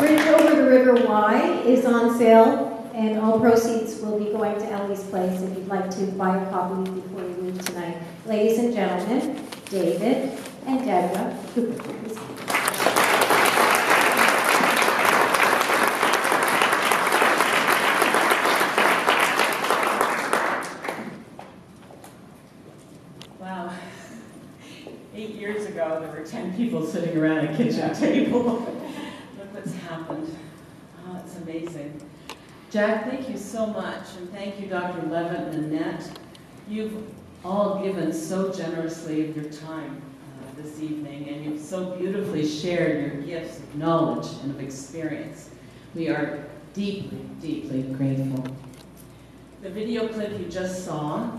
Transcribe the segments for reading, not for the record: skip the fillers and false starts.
Bridge Over the River Y is on sale, and all proceeds will be going to Ellie's Place if you'd like to buy a copy before you leave tonight. Ladies and gentlemen, David and Deborah Cooper. Wow. 8 years ago, there were 10 people sitting around a kitchen table. Look what's happened. Oh, it's amazing. Jack, thank you so much, and thank you, Dr. Levitt and Annette. You've all given so generously of your time this evening, and you've so beautifully shared your gifts of knowledge and of experience. We are deeply, deeply grateful. The video clip you just saw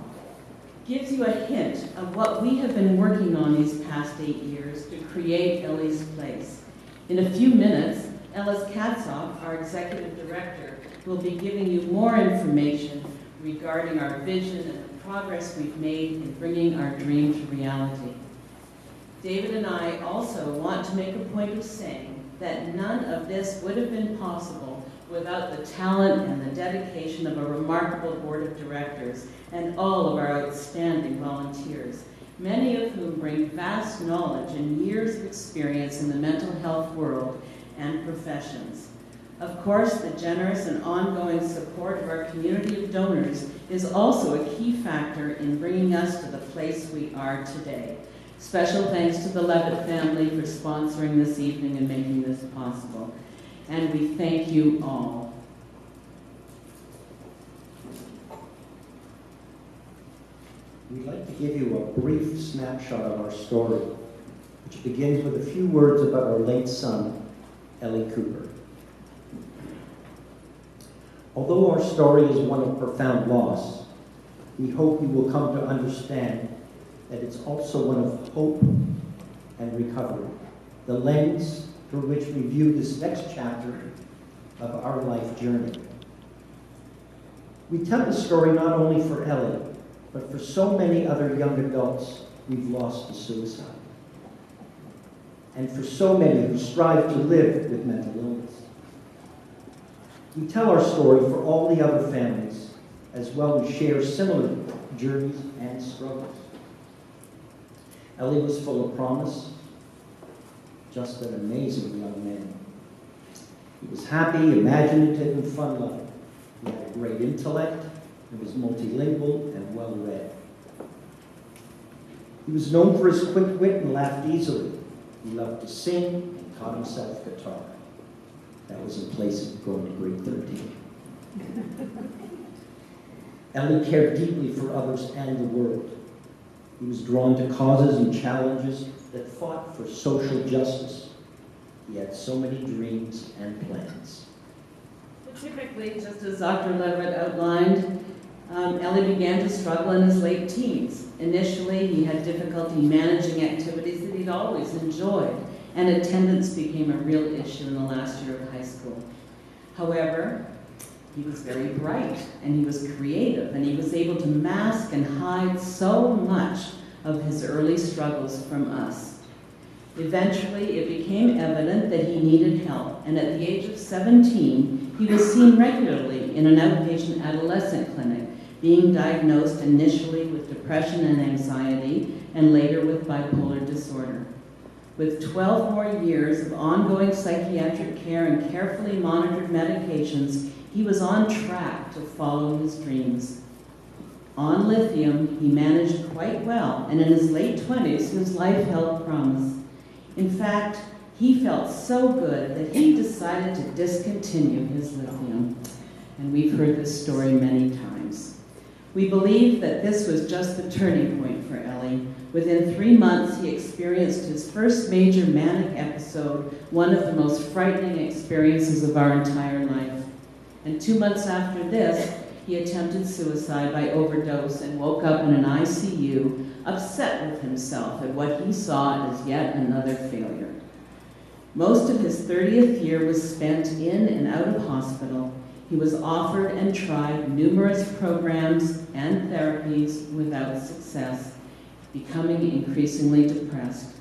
gives you a hint of what we have been working on these past 8 years to create Ellie's Place. In a few minutes, Ellis Katzoff, our executive director, will be giving you more information regarding our vision and the progress we've made in bringing our dream to reality. David and I also want to make a point of saying that none of this would have been possible without the talent and the dedication of a remarkable board of directors and all of our outstanding volunteers, many of whom bring vast knowledge and years of experience in the mental health world and professions. Of course, the generous and ongoing support of our community of donors is also a key factor in bringing us to the place we are today. Special thanks to the Levitt family for sponsoring this evening and making this possible. And we thank you all. We'd like to give you a brief snapshot of our story, which begins with a few words about our late son, Ellie Cooper. Although our story is one of profound loss, we hope you will come to understand that it's also one of hope and recovery, the lens through which we view this next chapter of our life journey. We tell the story not only for Ellie, but for so many other young adults we've lost to suicide, and for so many who strive to live with mental illness. We tell our story for all the other families as well who share similar journeys and struggles. Ellie was full of promise, just an amazing young man. He was happy, imaginative, and fun-loving. He had a great intellect, and was multilingual and well-read. He was known for his quick wit and laughed easily. He loved to sing and taught himself guitar. That was in place of going to grade 13. Ellie cared deeply for others and the world. He was drawn to causes and challenges that fought for social justice. He had so many dreams and plans. Typically, just as Dr. Levitt outlined, Ellie began to struggle in his late teens. Initially, he had difficulty managing activities that he'd always enjoyed, and attendance became a real issue in the last year of high school. However, he was very bright, and he was creative, and he was able to mask and hide so much of his early struggles from us. Eventually, it became evident that he needed help, and at the age of 17, he was seen regularly in an outpatient adolescent clinic, being diagnosed initially with depression and anxiety, and later with bipolar disorder. With 12 more years of ongoing psychiatric care and carefully monitored medications, he was on track to follow his dreams. On lithium, he managed quite well, and in his late 20s, his life held promise. In fact, he felt so good that he decided to discontinue his lithium. And we've heard this story many times. We believe that this was just the turning point for Ellie. Within 3 months, he experienced his first major manic episode, one of the most frightening experiences of our entire life. And 2 months after this, he attempted suicide by overdose and woke up in an ICU, upset with himself at what he saw as yet another failure. Most of his 30th year was spent in and out of hospital. He was offered and tried numerous programs and therapies without success, becoming increasingly depressed.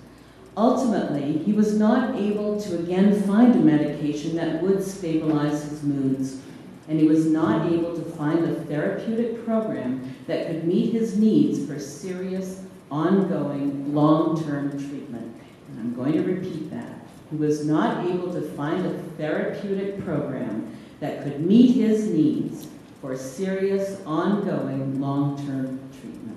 Ultimately, he was not able to again find a medication that would stabilize his moods, and he was not able to find a therapeutic program that could meet his needs for serious, ongoing, long-term treatment. And I'm going to repeat that. He was not able to find a therapeutic program that could meet his needs for serious, ongoing, long-term treatment.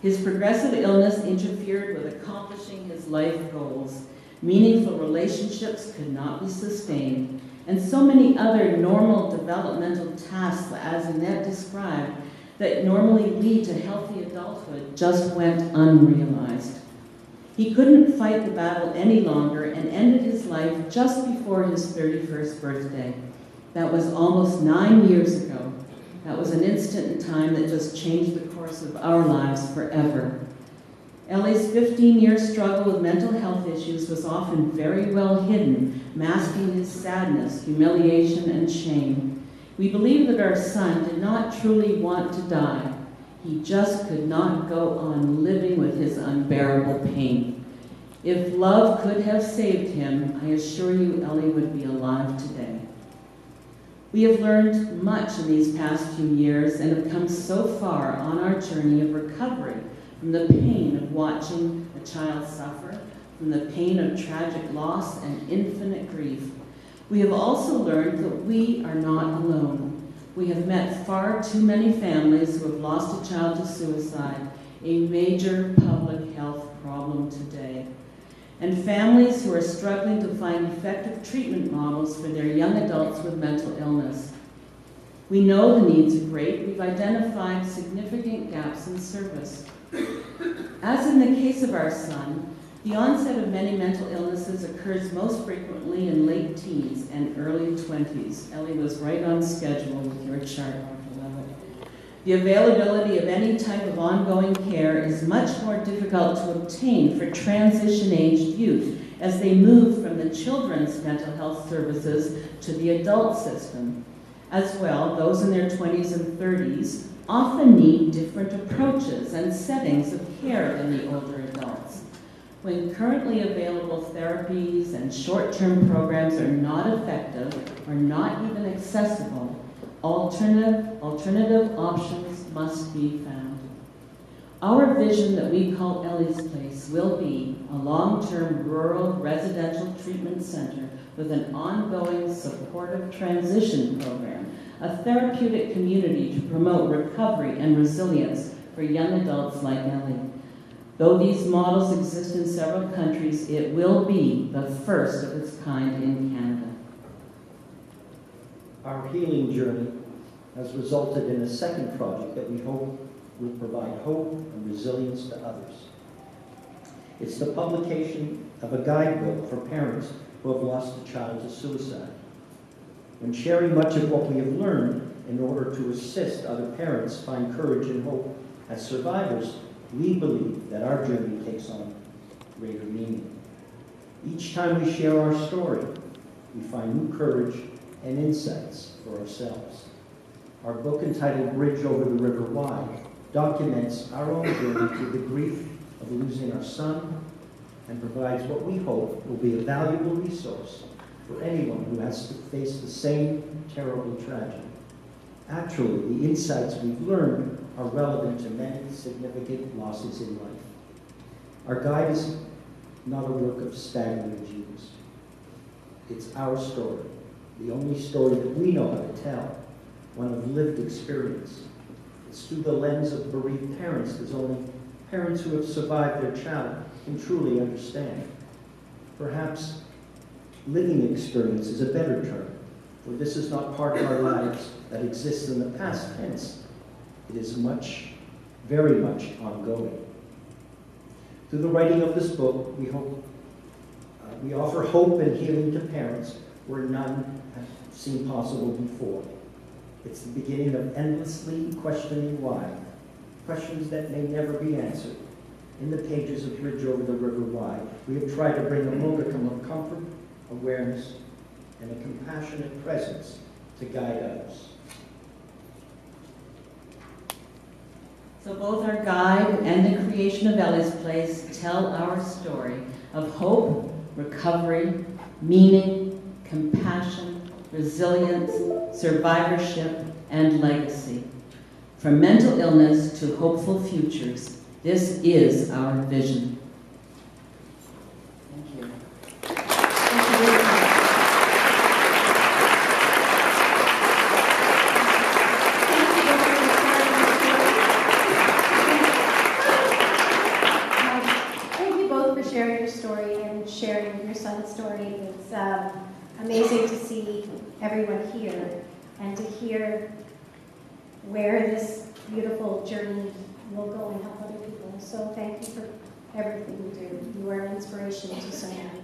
His progressive illness interfered with accomplishing his life goals. Meaningful relationships could not be sustained, and so many other normal developmental tasks, as Annette described, that normally lead to healthy adulthood just went unrealized. He couldn't fight the battle any longer and ended his life just before his 31st birthday. That was almost 9 years ago. That was an instant in time that just changed the course of our lives forever. Ellie's 15-year struggle with mental health issues was often very well hidden, masking his sadness, humiliation, and shame. We believe that our son did not truly want to die. He just could not go on living with his unbearable pain. If love could have saved him, I assure you Ellie would be alive today. We have learned much in these past few years and have come so far on our journey of recovery from the pain of watching a child suffer, from the pain of tragic loss and infinite grief. We have also learned that we are not alone. We have met far too many families who have lost a child to suicide, a major public health problem today, and families who are struggling to find effective treatment models for their young adults with mental illness. We know the needs are great. We've identified significant gaps in service. As in the case of our son, the onset of many mental illnesses occurs most frequently in late teens and early 20s. Ellie was right on schedule with your chart, Dr. Levitt. The availability of any type of ongoing care is much more difficult to obtain for transition-aged youth as they move from the children's mental health services to the adult system. As well, those in their 20s and 30s often need different approaches and settings of care than the older adults. When currently available therapies and short-term programs are not effective or not even accessible, alternative options must be found. Our vision that we call Ellie's Place will be a long-term rural residential treatment center with an ongoing supportive transition program, a therapeutic community to promote recovery and resilience for young adults like Ellie. Though these models exist in several countries, it will be the first of its kind in Canada. Our healing journey has resulted in a second project that we hope will provide hope and resilience to others. It's the publication of a guidebook for parents who have lost a child to suicide. When sharing much of what we have learned in order to assist other parents find courage and hope as survivors, we believe that our journey takes on greater meaning. Each time we share our story, we find new courage and insights for ourselves. Our book, entitled Bridge Over the River Why, documents our own journey through the grief of losing our son and provides what we hope will be a valuable resource for anyone who has to face the same terrible tragedy. Actually, the insights we've learned are relevant to many significant losses in life. Our guide is not a work of staggering genius. It's our story, the only story that we know how to tell, one of lived experience. It's through the lens of bereaved parents, as only parents who have survived their child can truly understand. Perhaps living experience is a better term, for this is not part of our lives that exists in the past tense. It is much, very much ongoing. Through the writing of this book, we offer hope and healing to parents where none have seemed possible before. It's the beginning of endlessly questioning why, questions that may never be answered. In the pages of Bridge Over the River Why, we have tried to bring a modicum of comfort, awareness, and a compassionate presence to guide others. So both our guide and the creation of Ellie's Place tell our story of hope, recovery, meaning, compassion, resilience, survivorship, and legacy. From mental illness to hopeful futures, this is our vision. Thank you. Thank you very much. Thank you both for sharing your story and sharing your son's story. It's amazing to see everyone here and to hear where this beautiful journey will go and help other people. So thank you for everything you do. You are an inspiration to so many.